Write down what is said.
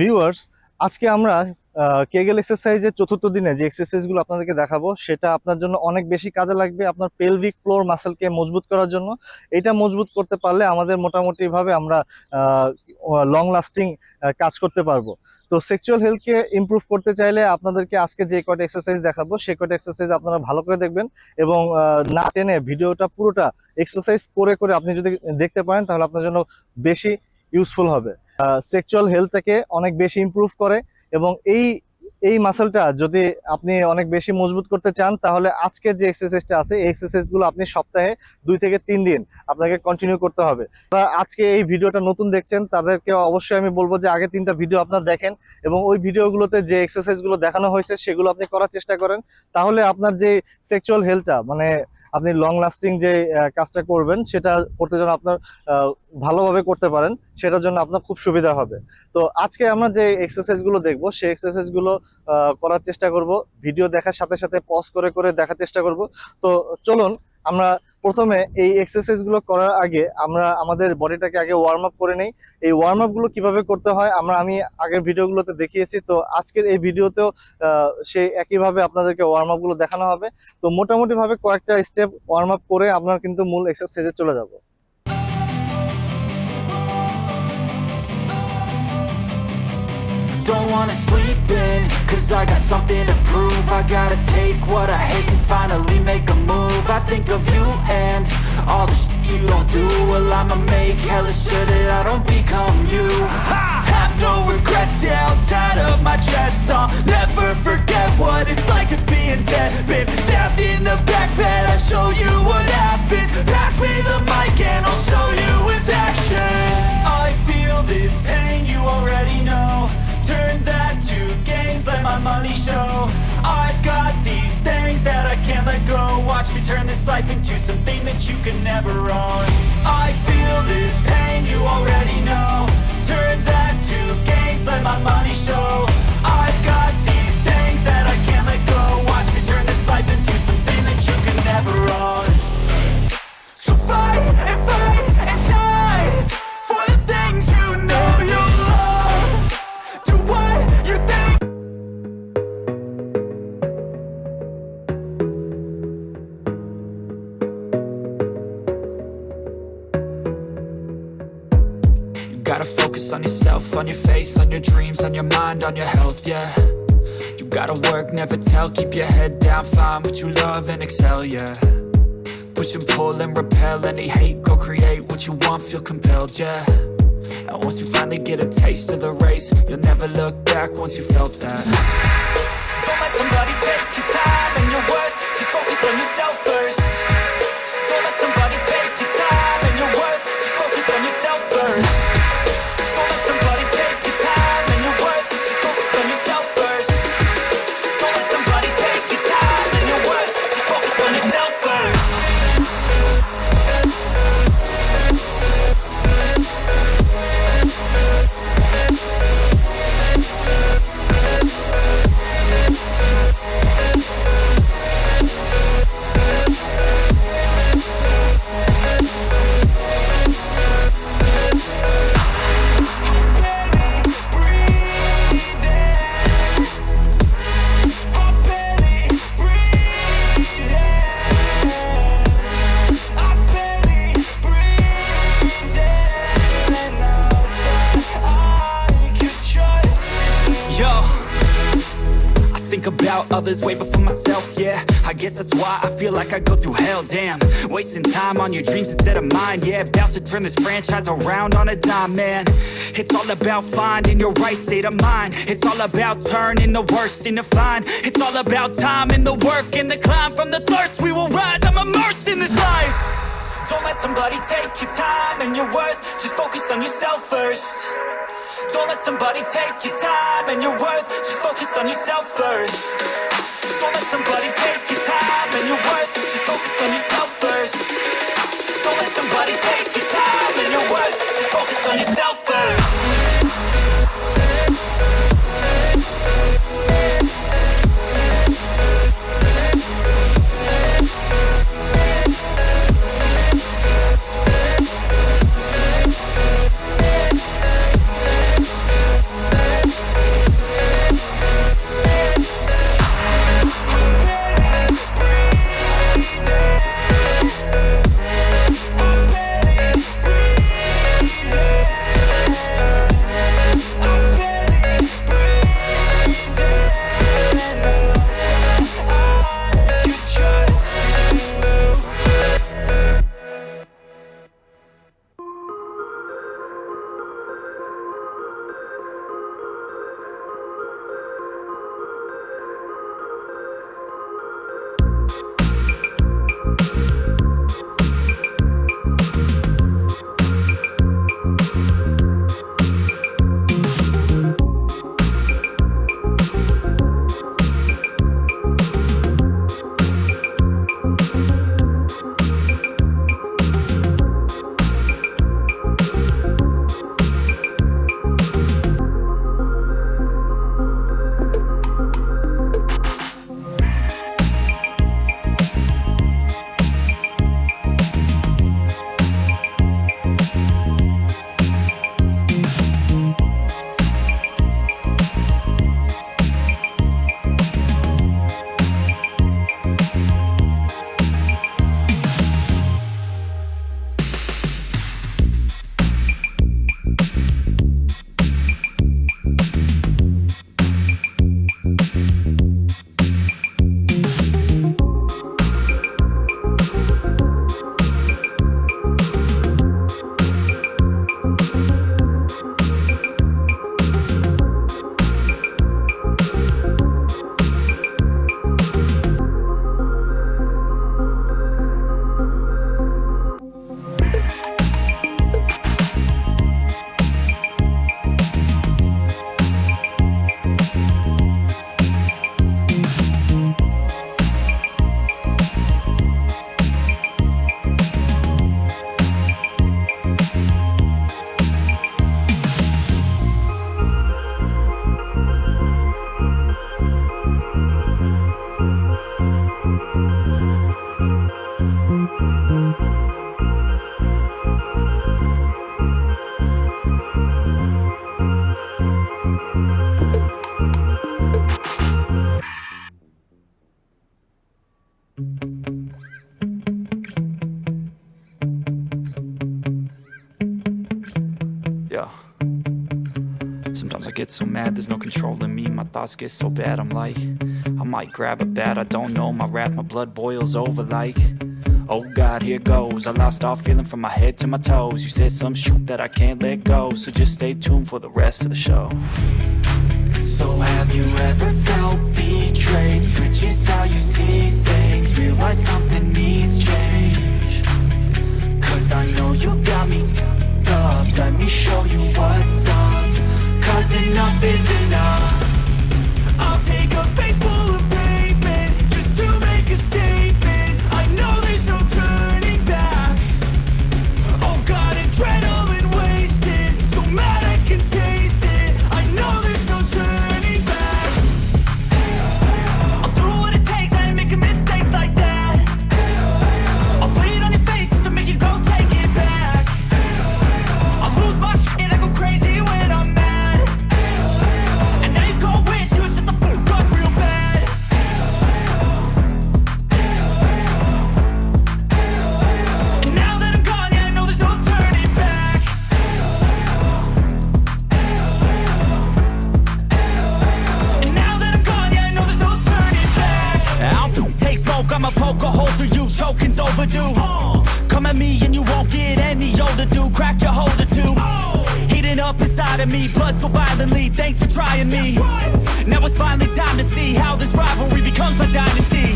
Viewers, আজকে আমরা Kegel এক্সারসাইজের চতুর্থ দিনে যে এক্সারসাইজগুলো আপনাদেরকে দেখাবো সেটা আপনার জন্য অনেক বেশি কাজে লাগবে আপনার পেলভিক ফ্লোর মাসেলকে মজবুত করার জন্য। এটা মজবুত করতে পারলে আমাদের মোটামুটি ভাবে আমরা লং লাস্টিং কাজ করতে পারবো। তো সেক্সুয়াল হেলথকে ইমপ্রুভ করতে চাইলে আপনাদেরকে আজকে যে কয়টা এক্সারসাইজ দেখাবো সেই কয়টা এক্সারসাইজ আপনারা ভালো করে দেখবেন এবং না টেনে ভিডিওটা পুরোটা এক্সারসাইজ করে করে আপনি যদি দেখতে পারেন তাহলে আপনার জন্য বেশি ইউজফুল হবে। সেক্সুয়াল হেলথটাকে অনেক বেশি ইমপ্রুভ করে এবং এই এই মাসেলটা যদি আপনি অনেক বেশি মজবুত করতে চান তাহলে আজকের যে এক্সারসাইজটা আছে এই এক্সারসাইজগুলো আপনি সপ্তাহে 2 থেকে 3 দিন আপনাকে কন্টিনিউ করতে হবে। আজকে এই ভিডিওটা নতুন দেখছেন তাদেরকে অবশ্যই আমি বলবো যে আগে 3টা ভিডিও আপনারা দেখেন এবং ওই ভিডিওগুলোতে যে এক্সারসাইজগুলো দেখানো হয়েছে সেগুলো আপনি করার চেষ্টা করেন। তাহলে আপনার যে সেক্সুয়াল হেলথটা মানে আপনি লং লাস্টিং যে কাজটা করবেন সেটা করতে যেন আপনার ভালোভাবে করতে পারেন, সেটার জন্য আপনার খুব সুবিধা হবে। তো আজকে আমরা যে এক্সারসাইজগুলো দেখবো সেই এক্সারসাইজগুলো করার চেষ্টা করব, ভিডিও দেখার সাথে সাথে পজ করে করে দেখার চেষ্টা করব। তো চলুন আমরা প্রথমে এই এক্সারসাইজগুলো করার আগে আমরা আমাদের বডিটাকে আগে ওয়ার্ম আপ করে নেই। এই ওয়ার্ম আপ গুলো কিভাবে করতে হয় আমি আগের ভিডিওগুলোতে দেখিয়েছি, তো আজকের এই ভিডিওতেও সেই একইভাবে আপনাদেরকে ওয়ার্ম আপ গুলো দেখানো হবে। তো মোটামুটি ভাবে কয়েকটা স্টেপ ওয়ার্ম আপ করে আমরা কিন্তু মূল এক্সারসাইজে চলে যাব। Don't wanna sleep in, cause I got something to prove. I gotta take what I hate and finally make a move. I think of you and all the shit you don't do. Well, I'ma make hella sure that I don't become you. I have no regrets, yeah, I'll tie up my chest. I'll never forget what it's like to be in debt. Been stabbed in the back bed, I'll show you what happens. Pass me the mic and I'll show you with action. I feel this pain, you already know. Turn that to gains, let my money show. I've got these things that I can't let go. Watch me turn this life into something that you can never own. I feel this pain, you already know. Turn that to gains, let my money show. I've got these things that I can't let go. Watch me turn this life into something that you can never own. So fight and die for the things you know you love. Do what you think. You gotta focus on yourself, on your faith, on your dreams, on your mind, on your health, yeah. You gotta work, never tell, keep your head down, find what you love and excel, yeah. Push and pull and repel any hate, go create what you want, feel compelled, yeah. And once you finally get a taste of the race, you'll never look back once you felt that. Don't let somebody take your time and your worth, just focus on yourself first. Don't let somebody take your time and your worth, just focus on yourself first. Don't let somebody take your time and your worth, just focus on yourself first. Don't let somebody take your time and your worth, just focus on yourself first. About others way before myself, yeah. I guess that's why I feel like I go through hell, damn. Wasting time on your dreams instead of mine, yeah. About to turn this franchise around on a dime, man. It's all about finding your right state of mind. It's all about turning the worst into fine. It's all about time and the work and the climb. From the thirst we will rise, I'm immersed in this life. Don't let somebody take your time and your worth, just focus on yourself first. Don't let somebody take your time and your worth, just focus on yourself first. Don't let somebody take your time and your worth, just focus on yourself first. Don't let somebody take your time and your worth, just focus on yourself first. Yeah. Sometimes I get so mad, there's no controlling me. My thoughts get so bad, I'm like, I might grab a bat, I don't know. My wrath, my blood boils over like, oh God, here goes. I lost all feeling from my head to my toes. You said some shit that I can't let go, so just stay tuned for the rest of the show. So have you ever felt betrayed? Switches how you see things, realize something needs change. Cause I know you got me f***ed up. Let me show you what's up. Cause enough is enough. I'll take a face full of pavement just to make a statement. I know there's no turning back. Oh God, adrenaline wasted, so mad I can taste it. I know there's no turning back. I'll do what it takes, I ain't making mistakes like that. I'll bleed on your face to make you go take it back. I'll lose my shit and I go crazy when I'm mad. And now you go wish you would shut the fuck up real bad. And now that I'm gone, yeah, I know there's no turning back. And now that I'm gone, yeah, I know there's no turning back. I don't take smoke, I'ma poke a hole through you, choking's overdue. Come at me and you won't get any older, dude. Crack your holder too. Heating up inside of me, blood so violently. Thanks for trying me. Now it's finally time to see how this rivalry becomes my dynasty.